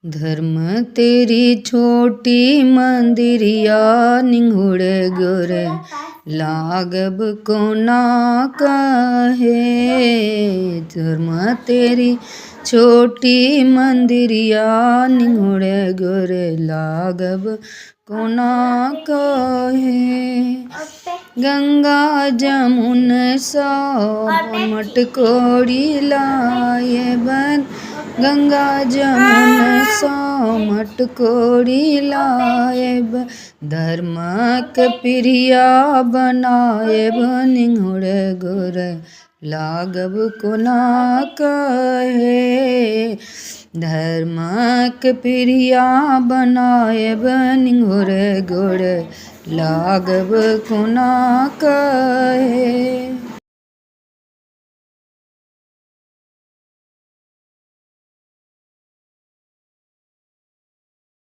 धर्म तेरी छोटी मंदिरिया निंगुड़ गुर लागब को ना कहे। धर्म तेरी छोटी मंदिरिया निंगुड़ गुर लागब को ना कहे। गंगा जमुन सब मटकोड़ी लाए बन, गंगा जमुन सौ मटकोड़ी लाएब। धर्म के प्रिया बनाएब निंगुड़ गुर लागब को ना कहे। धर्म के प्रिया बनाएब निंगुड़ गुर लागब को ना कहे।